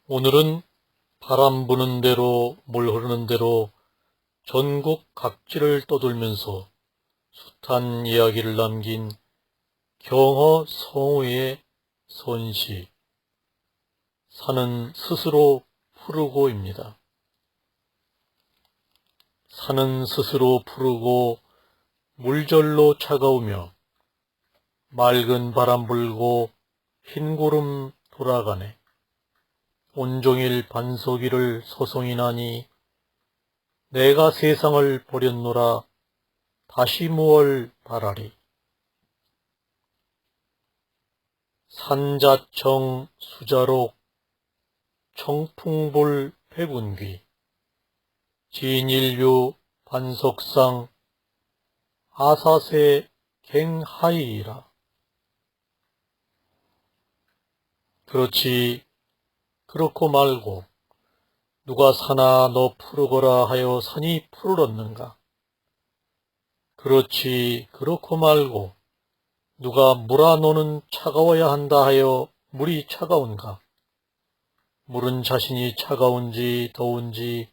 오늘은 바람 부는 대로 물 흐르는 대로 전국 각지를 떠돌면서 숱한 이야기를 남긴 경허 성우의 선시 산은 스스로 푸르고입니다. 산은 스스로 푸르고 물절로 차가우며 맑은 바람 불고 흰 구름 돌아가네. 온종일 반석 위를 서성이 나니 내가 세상을 버렸노라 다시 무얼 바라리. 산자청 수자록 청풍볼 백운귀 진인류 반석상 아사세 갱하이라. 그렇지 그렇고 말고 누가 산아 너 푸르거라 하여 산이 푸르렀는가? 그렇지 그렇고 말고 누가 물아 너는 차가워야 한다 하여 물이 차가운가? 물은 자신이 차가운지 더운지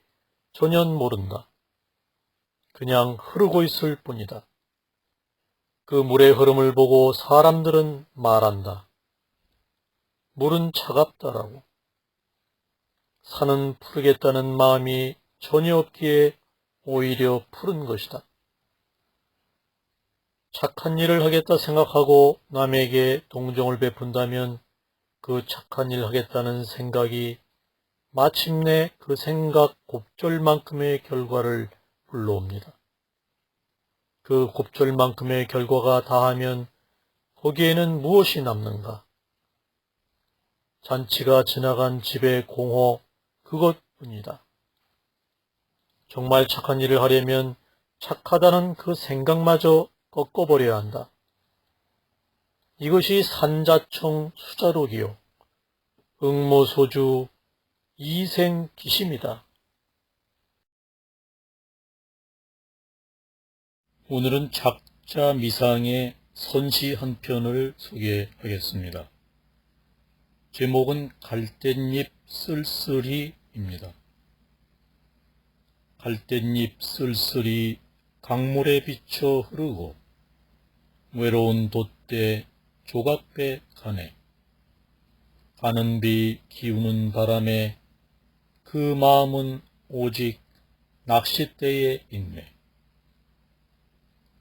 전혀 모른다. 그냥 흐르고 있을 뿐이다. 그 물의 흐름을 보고 사람들은 말한다. 물은 차갑다라고. 산은 푸르겠다는 마음이 전혀 없기에 오히려 푸른 것이다. 착한 일을 하겠다 생각하고 남에게 동정을 베푼다면 그 착한 일 하겠다는 생각이 마침내 그 생각 곱절만큼의 결과를 불러옵니다. 그 곱절만큼의 결과가 다하면 거기에는 무엇이 남는가? 잔치가 지나간 집의 공허 그것뿐이다. 정말 착한 일을 하려면 착하다는 그 생각마저 꺾어버려야 한다. 이것이 산자청 수자록이요 응모소주 이생기심이다. 오늘은 작자 미상의 선시 한 편을 소개하겠습니다. 제목은 갈대잎 쓸쓸히입니다. 갈대잎 쓸쓸히 강물에 비쳐 흐르고 외로운 돛대 조각배 가네. 가는 비 기우는 바람에 그 마음은 오직 낚싯대에 있네.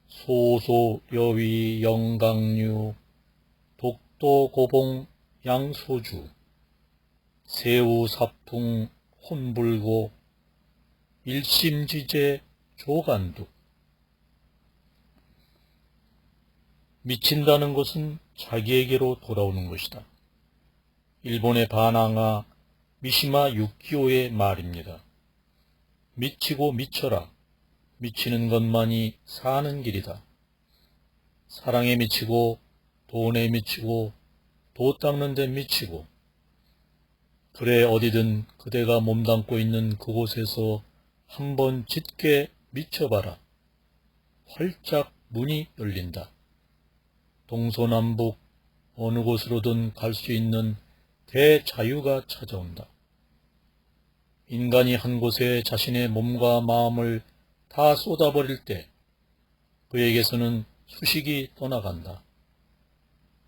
소소 여위 영강류 독도 고봉 양소주 새우 사풍 혼불고 일심지제 조간두. 미친다는 것은 자기에게로 돌아오는 것이다. 일본의 바나가 미시마 유키오의 말입니다. 미치고 미쳐라. 미치는 것만이 사는 길이다. 사랑에 미치고 돈에 미치고 도 닦는 데 미치고 그래 어디든 그대가 몸담고 있는 그곳에서 한번 짙게 미쳐봐라. 활짝 문이 열린다. 동서남북 어느 곳으로든 갈 수 있는 대자유가 찾아온다. 인간이 한 곳에 자신의 몸과 마음을 다 쏟아버릴 때 그에게서는 수식이 떠나간다.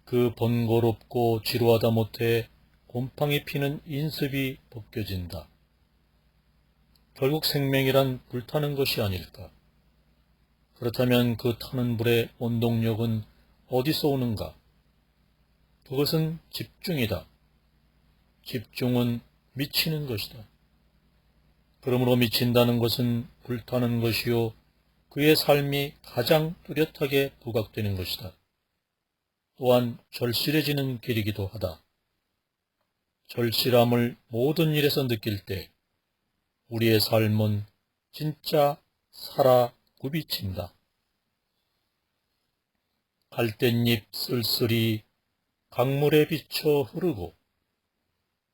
그 번거롭고 지루하다 못해 곰팡이 피는 인습이 벗겨진다. 결국 생명이란 불타는 것이 아닐까. 그렇다면 그 타는 불의 원동력은 어디서 오는가? 그것은 집중이다. 집중은 미치는 것이다. 그러므로 미친다는 것은 불타는 것이요 그의 삶이 가장 뚜렷하게 부각되는 것이다. 또한 절실해지는 길이기도 하다. 절실함을 모든 일에서 느낄 때 우리의 삶은 진짜 살아 굽이친다. 갈대잎 쓸쓸히 강물에 비쳐 흐르고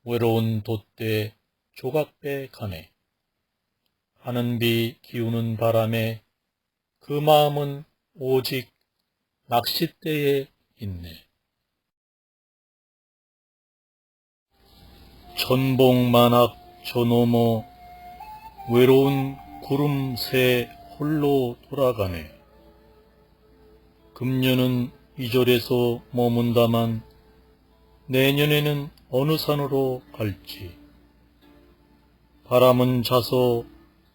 외로운 돛대 조각배 가네. 하는 비 기우는 바람에 그 마음은 오직 낚싯대에 있네. 천봉만악 저 너머 외로운 구름새 홀로 돌아가네. 금년은 이 절에서 머문다만 내년에는 어느 산으로 갈지. 바람은 자서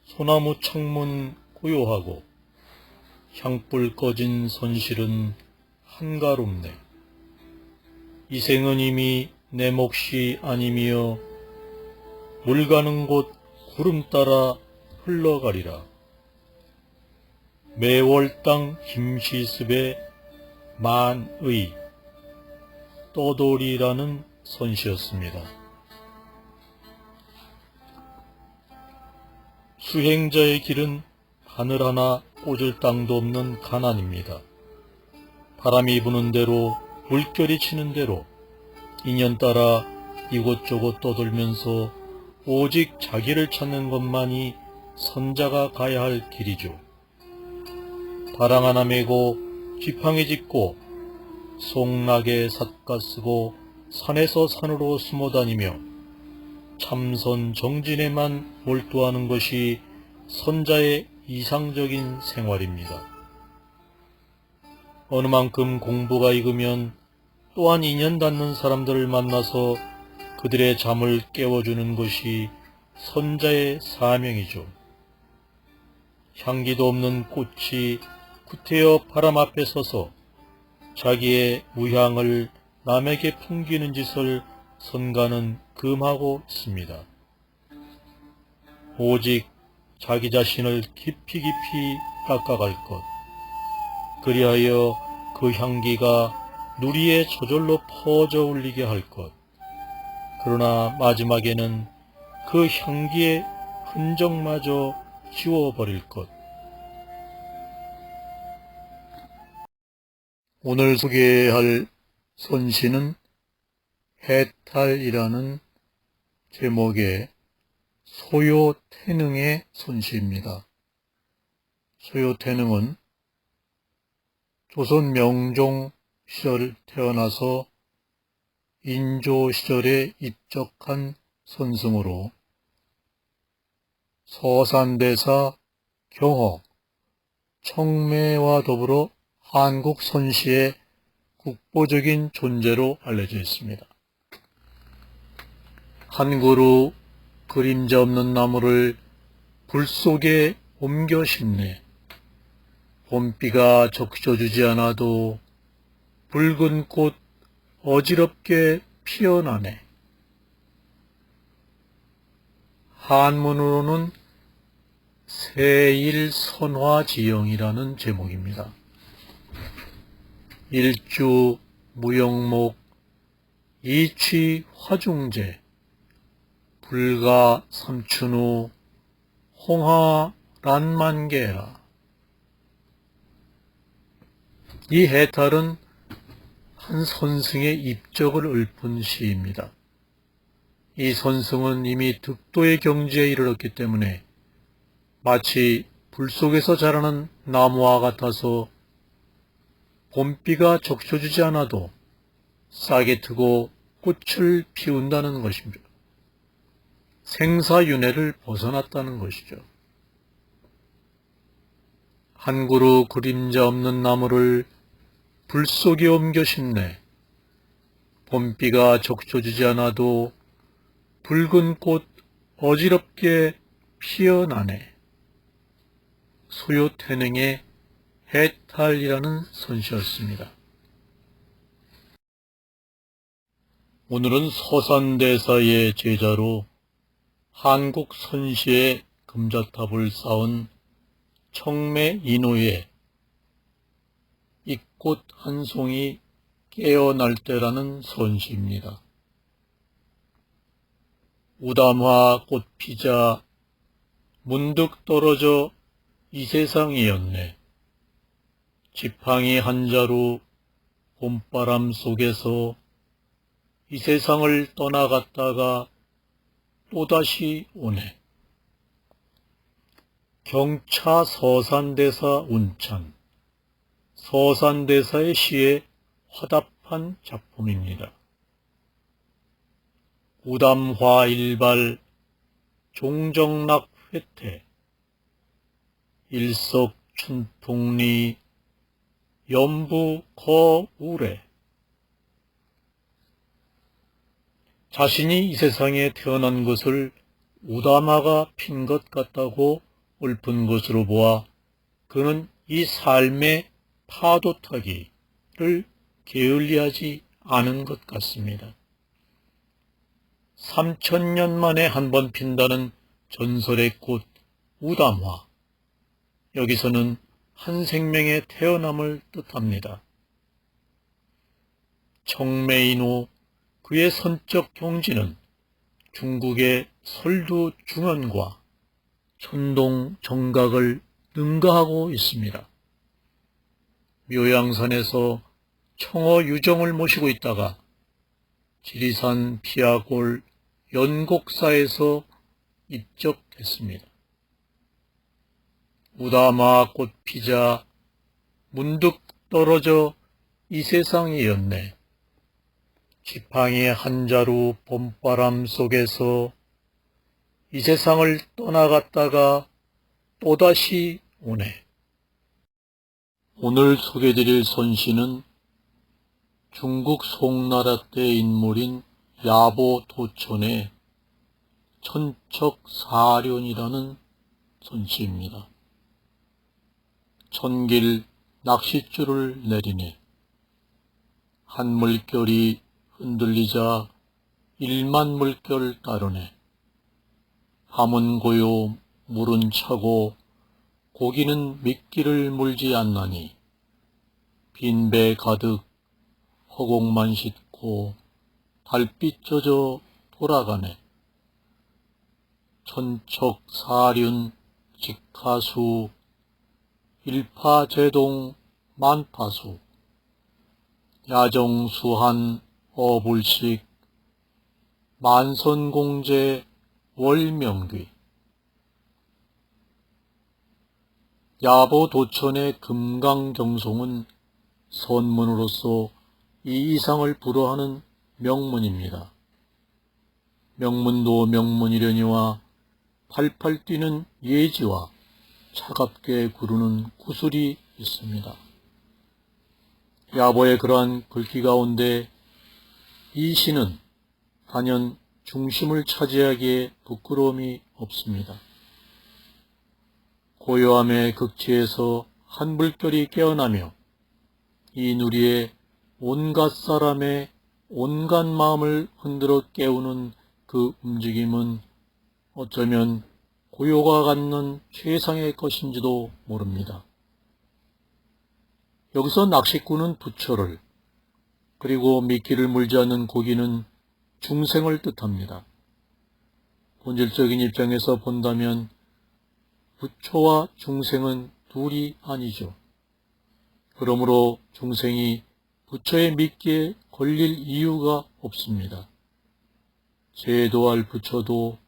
소나무 창문 고요하고 향불 꺼진 선실은 한가롭네. 이 생은 이미 내 몫이 아니며 물 가는 곳 구름 따라 흘러가리라. 매월당 김시습의 만의 떠돌이라는 선시였습니다. 수행자의 길은 하늘 하나 꽂을 땅도 없는 가난입니다. 바람이 부는 대로 물결이 치는 대로 인연 따라 이곳저곳 떠돌면서 오직 자기를 찾는 것만이 선자가 가야 할 길이죠. 다랑 하나 메고 지팡이 짚고 송락에 삿가 쓰고 산에서 산으로 숨어다니며 참선 정진에만 몰두하는 것이 선자의 이상적인 생활입니다. 어느 만큼 공부가 익으면 또한 인연 닿는 사람들을 만나서 그들의 잠을 깨워주는 것이 선자의 사명이죠. 향기도 없는 꽃이 구태여 바람 앞에 서서 자기의 무향을 남에게 풍기는 짓을 선가는 금하고 있습니다. 오직 자기 자신을 깊이 깎아갈 것, 그리하여 그 향기가 누리에 저절로 퍼져 울리게 할 것, 그러나 마지막에는 그 향기의 흔적마저 지워버릴 것. 오늘 소개할 선시는 해탈이라는 제목의 소요태능의 선시입니다. 소요태능은 조선 명종 시절 태어나서 인조 시절에 입적한 선승으로 서산대사 경허, 청매와 더불어 한국 선시의 국보적인 존재로 알려져 있습니다. 한 그루 그림자 없는 나무를 불 속에 옮겨 심네. 봄비가 적셔주지 않아도 붉은 꽃 어지럽게 피어나네. 한문으로는 세일선화지영이라는 제목입니다. 일주 무영목 이취 화중제 불가 삼춘후 홍하 란만개라. 이 해탈은 한 선승의 입적을 읊은 시입니다. 이 선승은 이미 득도의 경지에 이르렀기 때문에 마치 불 속에서 자라는 나무와 같아서 봄비가 적셔주지 않아도 싹이 트고 꽃을 피운다는 것입니다. 생사윤회를 벗어났다는 것이죠. 한 그루 그림자 없는 나무를 불 속에 옮겨 심네. 봄비가 적셔주지 않아도 붉은 꽃 어지럽게 피어나네. 소요태능의 해탈이라는 선시였습니다. 오늘은 서산대사의 제자로 한국 선시의 금자탑을 쌓은 청매 인후에 이 꽃 한 송이 깨어날 때라는 선시입니다. 우담화 꽃 피자 문득 떨어져 이 세상이었네. 지팡이 한 자루 봄바람 속에서 이 세상을 떠나갔다가 또다시 오네. 경차 서산대사 운찬, 서산대사의 시에 화답한 작품입니다. 우담화일발 종정락회태 일석춘풍리 연부거우래. 자신이 이 세상에 태어난 것을 우담화가 핀 것 같다고 읊은 것으로 보아 그는 이 삶의 파도 타기를 게을리하지 않은 것 같습니다. 3000년 만에 한 번 핀다는 전설의 꽃 우담화. 여기서는 한 생명의 태어남을 뜻합니다. 청매인 후 그의 선적 경지는 중국의 설두 중원과 천동 정각을 능가하고 있습니다. 묘양산에서 청어 유정을 모시고 있다가 지리산 피아골 연곡사에서 입적했습니다. 우담화 꽃 피자 문득 떨어져 이 세상이었네. 지팡이 한 자루 봄바람 속에서 이 세상을 떠나갔다가 또다시 오네. 오늘 소개드릴 선시는 중국 송나라 때 인물인 야보도천의 천척사련이라는 선시입니다. 천길 낚싯줄을 내리네. 한 물결이 흔들리자 1만 물결 따르네. 밤은 고요 물은 차고 고기는 미끼를 물지 않나니 빈배 가득 허공만 싣고 달빛 젖어 돌아가네. 천척사륜 직하수 일파제동 만파수 야정수한 어불식 만선공제 월명귀. 야보도천의 금강경송은 선문으로서 이 이상을 불허하는 명문입니다. 명문도 명문이려니와 팔팔 뛰는 예지와 차갑게 구르는 구슬이 있습니다. 야보의 그러한 글귀 가운데 이 시는 단연 중심을 차지하기에 부끄러움이 없습니다. 고요함의 극치에서 한 물결이 깨어나며 이 누리에 온갖 사람의 온갖 마음을 흔들어 깨우는 그 움직임은 어쩌면 고요가 갖는 최상의 것인지도 모릅니다. 여기서 낚싯꾼은 부처를, 그리고 미끼를 물지 않는 고기는 중생을 뜻합니다. 본질적인 입장에서 본다면 부처와 중생은 둘이 아니죠. 그러므로 중생이 부처의 미끼에 걸릴 이유가 없습니다. 제도할 부처도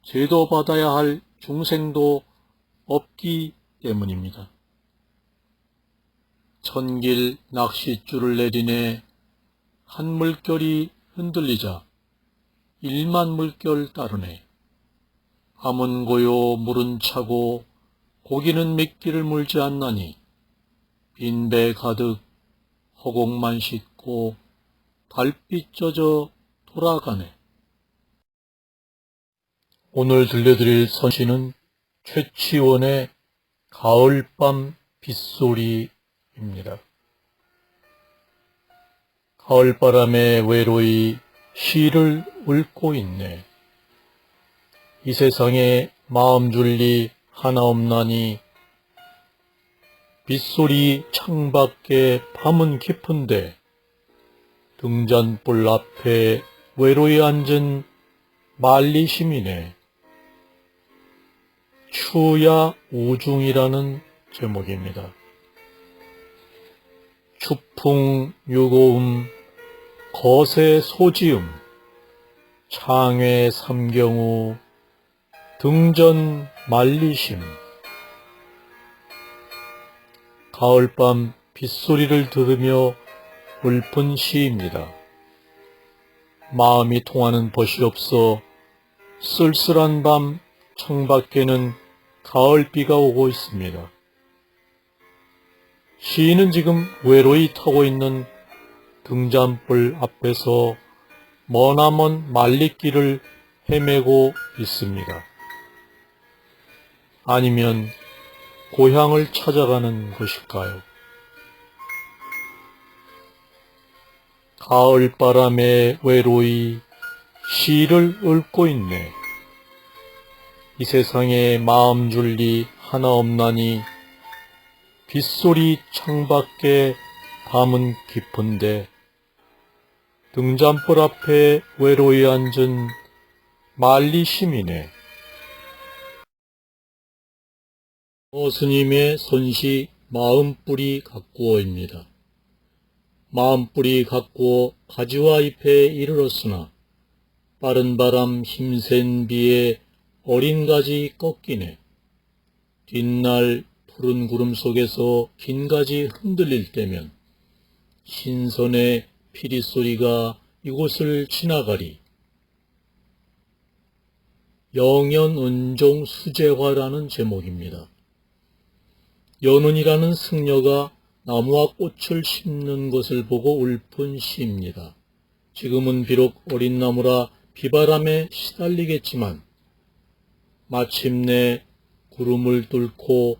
제도받아야 할 중생도 없기 때문입니다. 천길 낚싯줄을 내리네. 한 물결이 흔들리자 1만 물결 따르네. 밤은 고요 물은 차고 고기는 미끼를 물지 않나니 빈배 가득 허공만 싣고 달빛 젖어 돌아가네. 오늘 들려드릴 선시는 최치원의 가을밤 빗소리입니다. 가을바람에 외로이 시를 읊고 있네. 이 세상에 마음 줄 리 하나 없나니 빗소리 창밖에 밤은 깊은데 등잔불 앞에 외로이 앉은 말리심이네. 추야 우중이라는 제목입니다. 추풍 유고음 거세 소지음 창외 삼경우 등전 말리심. 가을밤 빗소리를 들으며 읊은 시입니다. 마음이 통하는 벗이 없어 쓸쓸한 밤 창밖에는 가을비가 오고 있습니다. 시인은 지금 외로이 타고 있는 등잔불 앞에서 머나먼 말리길을 헤매고 있습니다. 아니면 고향을 찾아가는 것일까요? 가을바람에 외로이 시를 읊고 있네. 이 세상에 마음 줄 리 하나 없나니 빗소리 창밖에 밤은 깊은데 등잔불 앞에 외로이 앉은 말리심이네. 스님의 선시 마음뿌리 가꾸어입니다. 마음뿌리 가꾸어 가지와 잎에 이르렀으나 빠른 바람 힘센 비에 어린 가지 꺾이네. 뒷날 푸른 구름 속에서 긴 가지 흔들릴 때면 신선의 피리 소리가 이곳을 지나가리. 영연은종 수제화라는 제목입니다. 연운이라는 승려가 나무와 꽃을 심는 것을 보고 읊은 시입니다. 지금은 비록 어린 나무라 비바람에 시달리겠지만 마침내 구름을 뚫고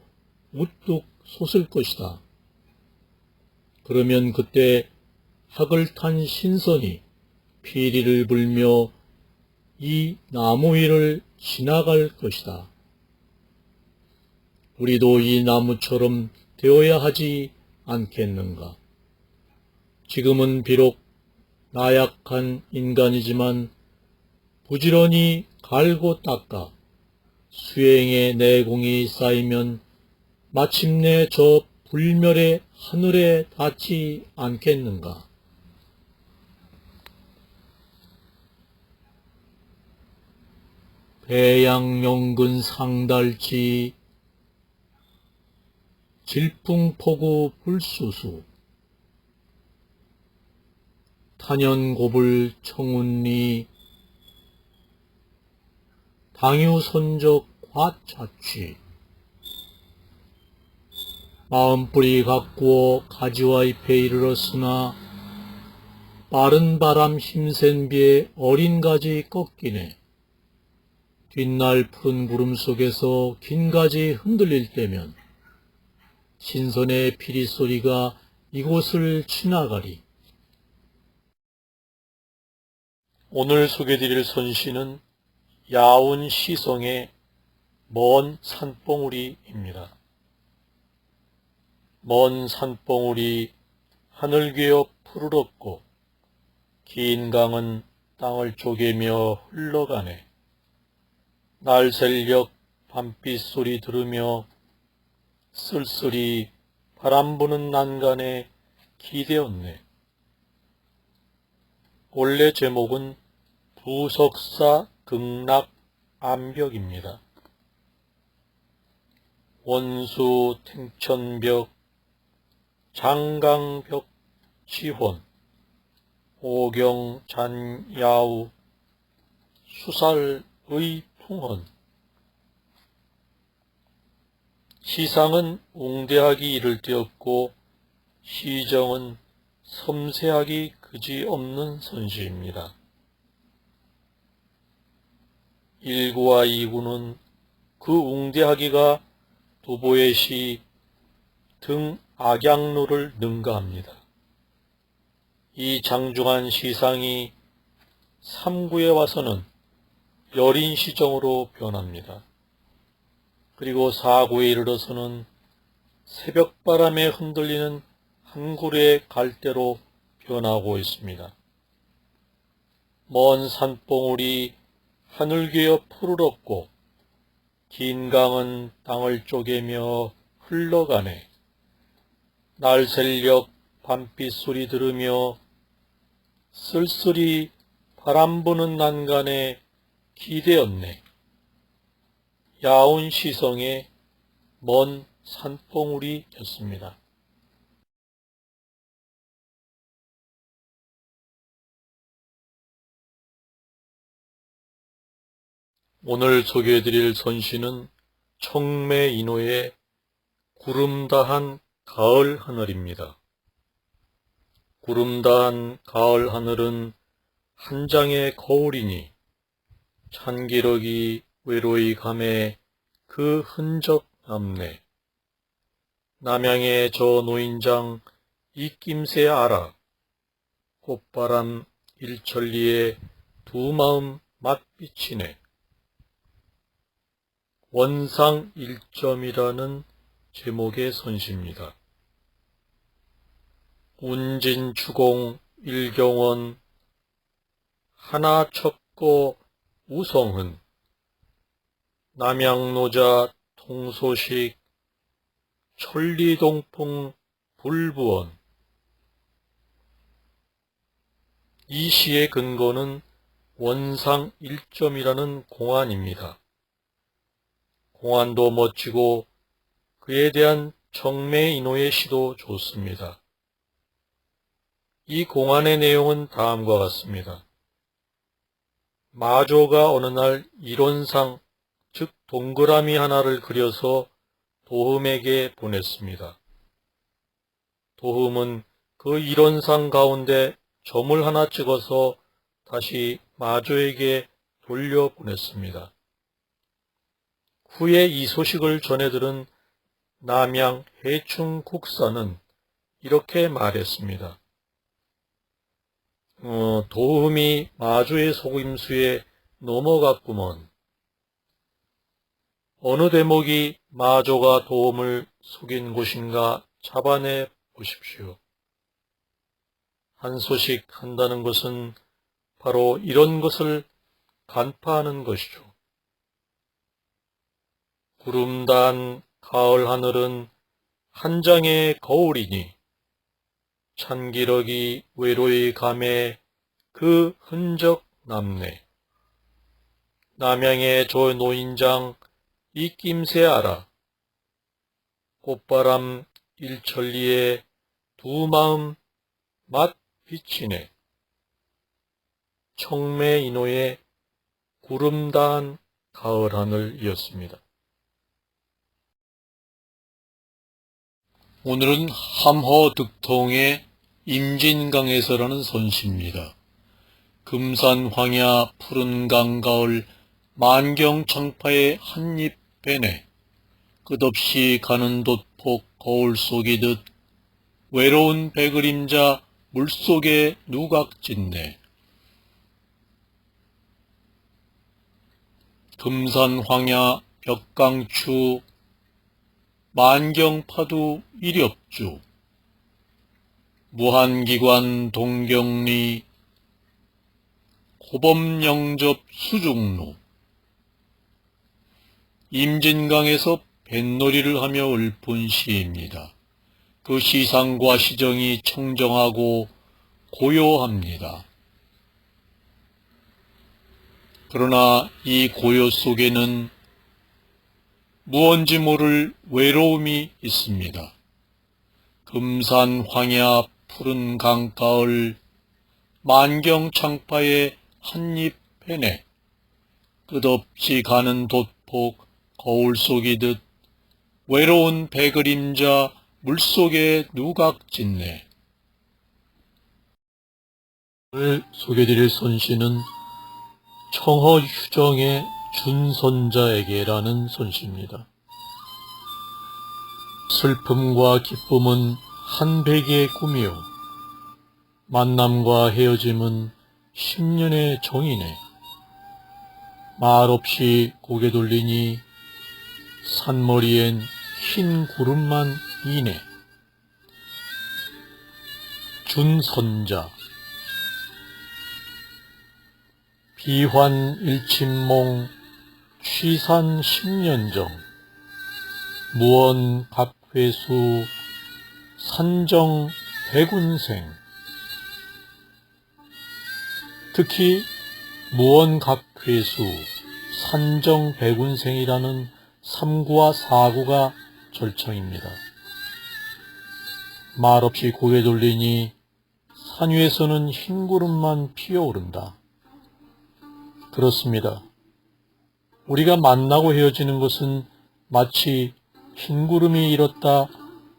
우뚝 솟을 것이다. 그러면 그때 학을 탄 신선이 피리를 불며 이 나무 위를 지나갈 것이다. 우리도 이 나무처럼 되어야 하지 않겠는가? 지금은 비록 나약한 인간이지만 부지런히 갈고 닦아 수행의 내공이 쌓이면 마침내 저 불멸의 하늘에 닿지 않겠는가? 배양명근 상달지 질풍포구 불수수 탄연고불 청운리 당유선적 과차취 마음뿌리 가꾸어 가지와 잎에 이르렀으나 빠른 바람 힘센 비에 어린 가지 꺾이네. 뒷날 푸른 구름 속에서 긴 가지 흔들릴 때면 신선의 피리 소리가 이곳을 지나가리. 오늘 소개드릴 선시는 야운 시성의 먼 산봉우리입니다. 먼 산봉우리 하늘 괴어 푸르렀고 긴 강은 땅을 쪼개며 흘러가네. 날새벽 밤빛 소리 들으며 쓸쓸히 바람 부는 난간에 기대었네. 원래 제목은 부석사 극락 암벽입니다. 원수 탱천벽 장강벽 지혼 오경 잔야우 수살의 풍헌. 시상은 웅대하기 이를 데없고 시정은 섬세하기 그지없는 선시입니다. 1구와 2구는 그 웅대하기가 도보의 시 등 악양로를 능가합니다. 이 장중한 시상이 3구에 와서는 여린 시정으로 변합니다. 그리고 4구에 이르러서는 새벽바람에 흔들리는 한 구레의 갈대로 변하고 있습니다. 먼 산봉우리 하늘 괴어 푸르렀고 긴 강은 땅을 쪼개며 흘러가네. 날새벽 밤빛 소리 들으며 쓸쓸히 바람 부는 난간에 기대었네. 야운 시성의 먼 산봉우리였습니다. 오늘 소개해드릴 선시는 청매인호의 구름다한 가을 하늘입니다. 구름다한 가을 하늘은 한 장의 거울이니 찬기러기 외로이 감에 그 흔적 남네. 남양의 저 노인장 입김새 알아. 꽃바람 일천리에 두 마음 맛비치네. 원상일점이라는 제목의 선시입니다. 운진추공 일경원 하나 첩고 우성흔 남양노자 통소식 천리동풍 불부원. 이 시의 근거는 원상일점이라는 공안입니다. 공안도 멋지고 그에 대한 청매인호의 시도 좋습니다. 이 공안의 내용은 다음과 같습니다. 마조가 어느 날 이론상, 즉 동그라미 하나를 그려서 도흠에게 보냈습니다. 도흠은 그 이론상 가운데 점을 하나 찍어서 다시 마조에게 돌려보냈습니다. 후에 이 소식을 전해들은 남양 해충 국사는 이렇게 말했습니다. 도흠이 마조의 속임수에 넘어갔구먼. 어느 대목이 마조가 도흠을 속인 곳인가 잡아내 보십시오. 한 소식 한다는 것은 바로 이런 것을 간파하는 것이죠. 구름단 가을 하늘은 한 장의 거울이니 찬기러기 외로이 감에 그 흔적 남네. 남양의 저 노인장 입김새 알아. 꽃바람 일천리에 두 마음 맛 비치네. 청매인호의 구름다한 가을 하늘이었습니다. 오늘은 함허득통의 임진강에서라는 선시입니다. 금산황야 푸른 강가을 만경창파의 한입 배네. 끝없이 가는 돛폭 거울 속이듯 외로운 배그림자 물속에 누각짓네. 금산황야 벽강추 만경파두 이렵주 무한기관 동경리 고범영접 수중루. 임진강에서 뱃놀이를 하며 읊은 시입니다. 그 시상과 시정이 청정하고 고요합니다. 그러나 이 고요 속에는 무언지 모를 외로움이 있습니다. 금산황야 푸른 강가을 만경창파의 한입 배네. 끝없이 가는 돛폭 거울 속이듯 외로운 배그림자 물속에 누각짓네. 오늘 소개드릴 선시는 청허휴정의 준선자에게라는 선시입니다. 슬픔과 기쁨은 한 백의 꿈이요 만남과 헤어짐은 10년의 정이네. 말없이 고개 돌리니 산머리엔 흰 구름만 이네. 준선자. 비환 일침몽 취산 10년정 무언 갑회수 산정 백운생. 특히 무언갑회수 산정 백운생이라는 3구와 4구가 절창입니다. 말없이 고개 돌리니 산 위에서는 흰 구름만 피어오른다. 그렇습니다. 우리가 만나고 헤어지는 것은 마치 흰 구름이 일었다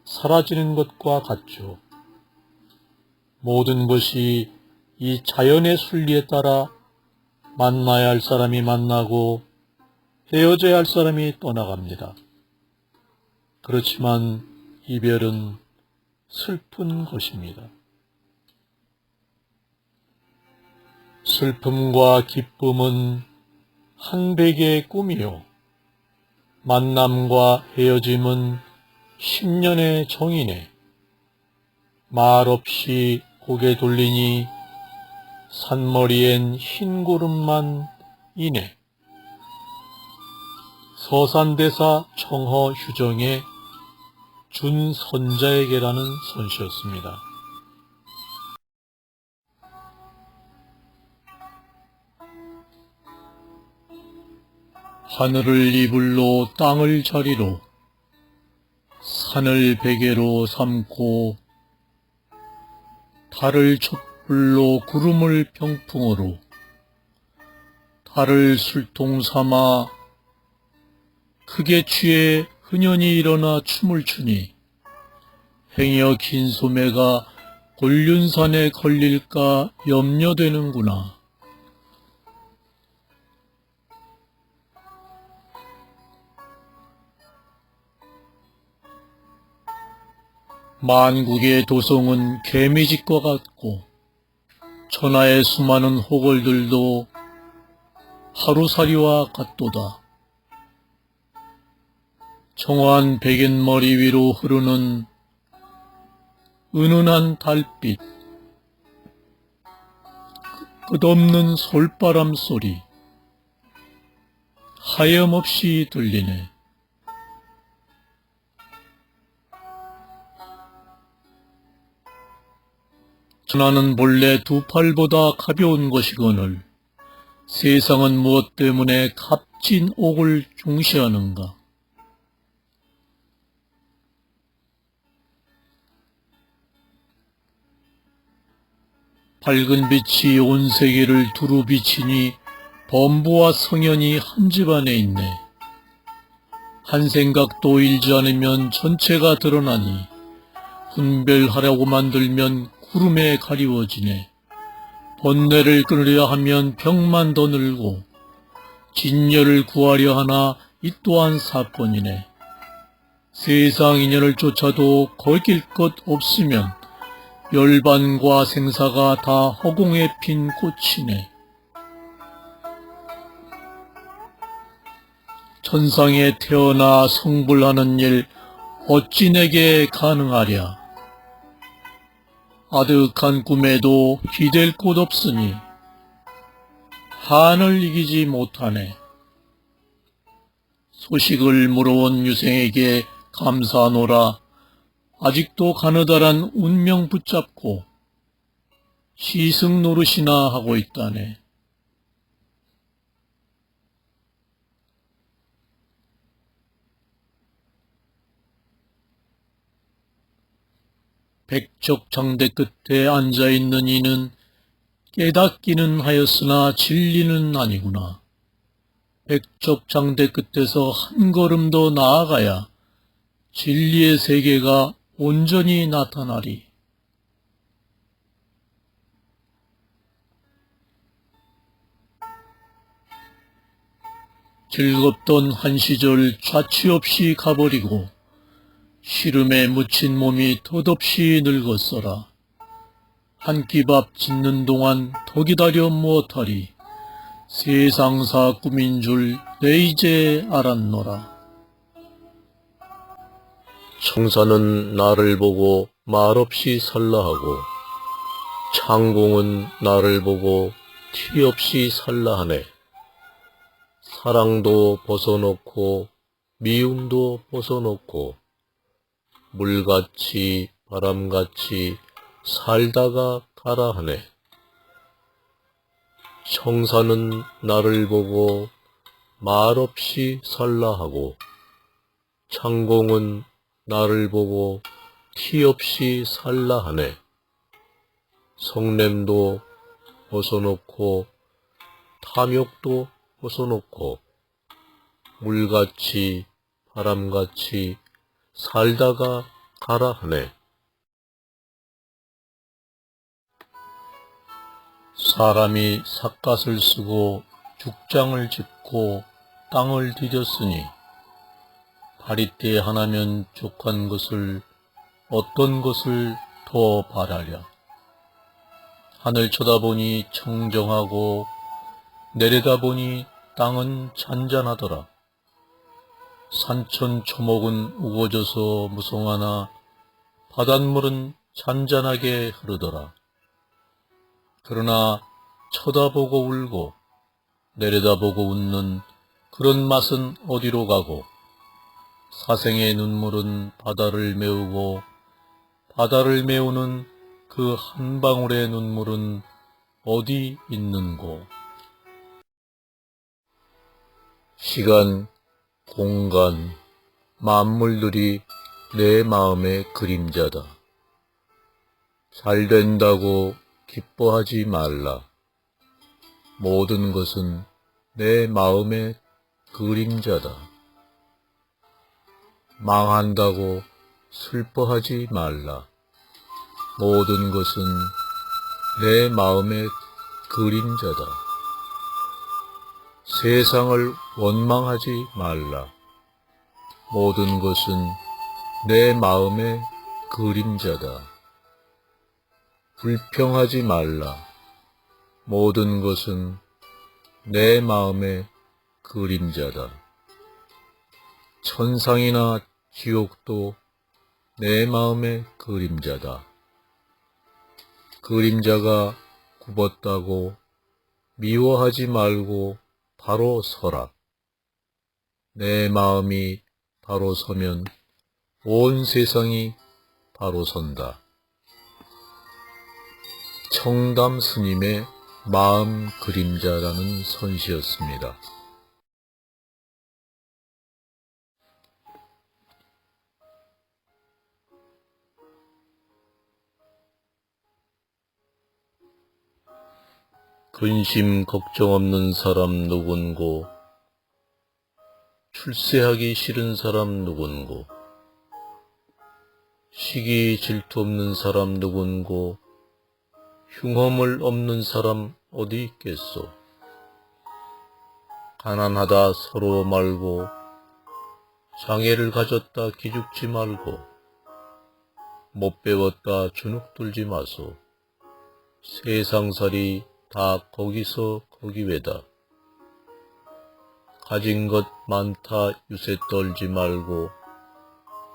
사라지는 것과 같죠. 모든 것이 이 자연의 순리에 따라 만나야 할 사람이 만나고 헤어져야 할 사람이 떠나갑니다. 그렇지만 이별은 슬픈 것입니다. 슬픔과 기쁨은 한 백의 꿈이요. 만남과 헤어짐은 10년의 정이네. 말없이 고개 돌리니 산머리엔 흰 구름만 이네. 서산대사 청허 휴정의 준선자에게라는 선시였습니다. 하늘을 이불로 땅을 자리로 산을 베개로 삼고 달을 촛불로 구름을 병풍으로 달을 술통 삼아 크게 취해 흔연히 일어나 춤을 추니 행여 긴 소매가 곤륜산에 걸릴까 염려되는구나. 만국의 도성은 개미집과 같고 천하의 수많은 호걸들도 하루살이와 같도다. 청아한 백엔머리 위로 흐르는 은은한 달빛, 끝없는 솔바람 소리 하염없이 들리네. 천하는 본래 두 팔보다 가벼운 것이거늘 세상은 무엇 때문에 값진 옥을 중시하는가. 밝은 빛이 온 세계를 두루 비치니 범부와 성현이 한 집안에 있네. 한 생각도 잃지 않으면 전체가 드러나니 분별하려고 만들면 구름에 가리워지네. 번뇌를 끊으려 하면 병만 더 늘고 진열을 구하려 하나 이 또한 사건이네. 세상 인연을 쫓아도 거길 것 없으면 열반과 생사가 다 허공에 핀 꽃이네. 천상에 태어나 성불하는 일 어찌 내게 가능하랴. 아득한 꿈에도 기댈 곳 없으니 한을 이기지 못하네. 소식을 물어온 유생에게 감사하노라. 아직도 가느다란 운명 붙잡고 시승 노릇이나 하고 있다네. 백척장대 끝에 앉아있는 이는 깨닫기는 하였으나 진리는 아니구나. 백척장대 끝에서 한 걸음 더 나아가야 진리의 세계가 온전히 나타나리. 즐겁던 한 시절 좌치 없이 가버리고 시름에 묻힌 몸이 덧없이 늙었어라. 한 끼 밥 짓는 동안 더 기다려 무엇하리. 세상사 꿈인 줄 내 이제 알았노라. 청사는 나를 보고 말없이 설라하고 창공은 나를 보고 티없이 설라하네. 사랑도 벗어놓고 미움도 벗어놓고 물같이 바람같이 살다가 가라 하네. 청사는 나를 보고 말없이 설라하고 창공은 나를 보고 티없이 살라하네. 성냄도 벗어놓고 탐욕도 벗어놓고 물같이 바람같이 살다가 가라 하네. 사람이 삿갓을 쓰고 죽장을 짓고 땅을 뒤졌으니 파리떼 하나면 족한 것을 어떤 것을 더 바라랴. 하늘 쳐다보니 청정하고 내려다보니 땅은 잔잔하더라. 산천 초목은 우거져서 무성하나 바닷물은 잔잔하게 흐르더라. 그러나 쳐다보고 울고 내려다보고 웃는 그런 맛은 어디로 가고, 사생의 눈물은 바다를 메우고 바다를 메우는 그 한 방울의 눈물은 어디 있는고. 시간, 공간, 만물들이 내 마음의 그림자다. 잘 된다고 기뻐하지 말라. 모든 것은 내 마음의 그림자다. 망한다고 슬퍼하지 말라. 모든 것은 내 마음의 그림자다. 세상을 원망하지 말라. 모든 것은 내 마음의 그림자다. 불평하지 말라. 모든 것은 내 마음의 그림자다. 천상이나 지옥도 내 마음의 그림자다. 그림자가 굽었다고 미워하지 말고 바로 서라. 내 마음이 바로 서면 온 세상이 바로 선다. 청담 스님의 마음 그림자라는 선시였습니다. 근심 걱정 없는 사람 누군고, 출세하기 싫은 사람 누군고, 시기 질투 없는 사람 누군고, 흉허물 없는 사람 어디 있겠소. 가난하다 서로 말고, 장애를 가졌다 기죽지 말고, 못 배웠다 주눅 들지 마소. 세상살이 다 거기서 거기 외다. 가진 것 많다 유세 떨지 말고,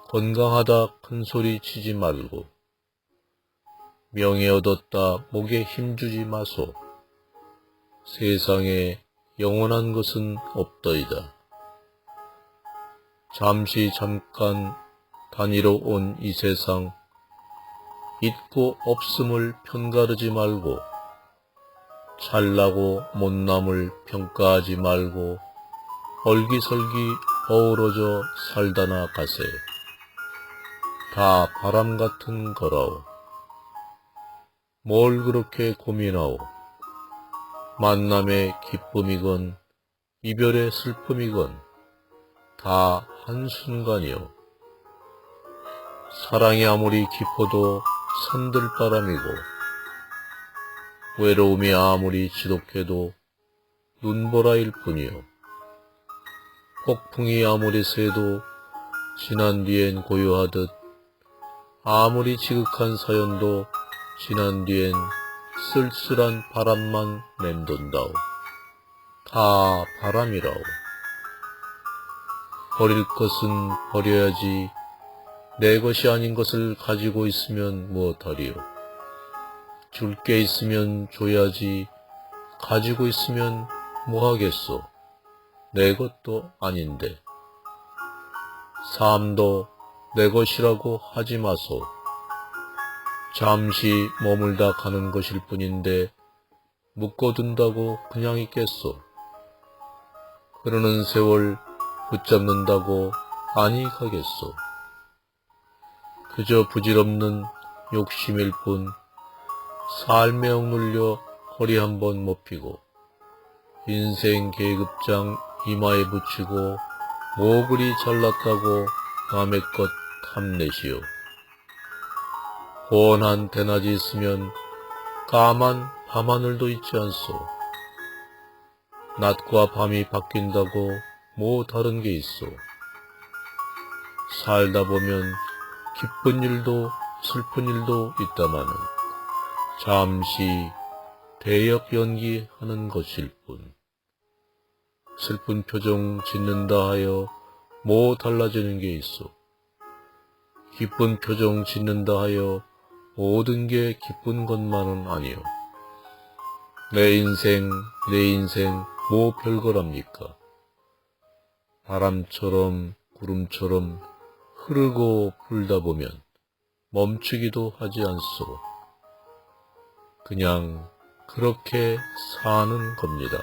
건강하다 큰소리 치지 말고, 명예 얻었다 목에 힘주지 마소. 세상에 영원한 것은 없더이다. 잠깐 다니러 온 이 세상, 있고 없음을 편가르지 말고, 잘나고 못남을 평가하지 말고, 얼기설기 어우러져 살다나 가세. 다 바람 같은 거라오. 뭘 그렇게 고민하오. 만남의 기쁨이건 이별의 슬픔이건 다 한순간이오. 사랑이 아무리 깊어도 산들바람이고, 외로움이 아무리 지독해도 눈보라일 뿐이요. 폭풍이 아무리 세도 지난 뒤엔 고요하듯, 아무리 지극한 사연도 지난 뒤엔 쓸쓸한 바람만 맴돈다오. 다 바람이라오. 버릴 것은 버려야지, 내 것이 아닌 것을 가지고 있으면 무엇하리요. 줄 게 있으면 줘야지, 가지고 있으면 뭐하겠소. 내 것도 아닌데. 삶도 내 것이라고 하지 마소. 잠시 머물다 가는 것일 뿐인데 묶어둔다고 그냥 있겠소. 흐르는 세월 붙잡는다고 아니 가겠소. 그저 부질없는 욕심일 뿐, 삶에 억눌려 허리 한번 못 피고, 인생 계급장 이마에 붙이고 뭐 그리 잘났다고 남의 것 탐내시오. 훤한 대낮이 있으면 까만 밤하늘도 있지 않소. 낮과 밤이 바뀐다고 뭐 다른 게 있소. 살다 보면 기쁜 일도 슬픈 일도 있다마는 잠시 대역 연기하는 것일 뿐. 슬픈 표정 짓는다 하여 뭐 달라지는 게 있어. 기쁜 표정 짓는다 하여 모든 게 기쁜 것만은 아니요. 내 인생 뭐 별거랍니까. 바람처럼 구름처럼 흐르고 불다 보면 멈추기도 하지 않소. 그냥 그렇게 사는 겁니다.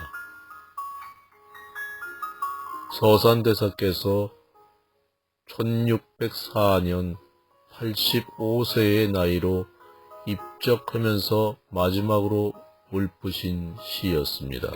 서산대사께서 1604년 85세의 나이로 입적하면서 마지막으로 읊으신 시였습니다.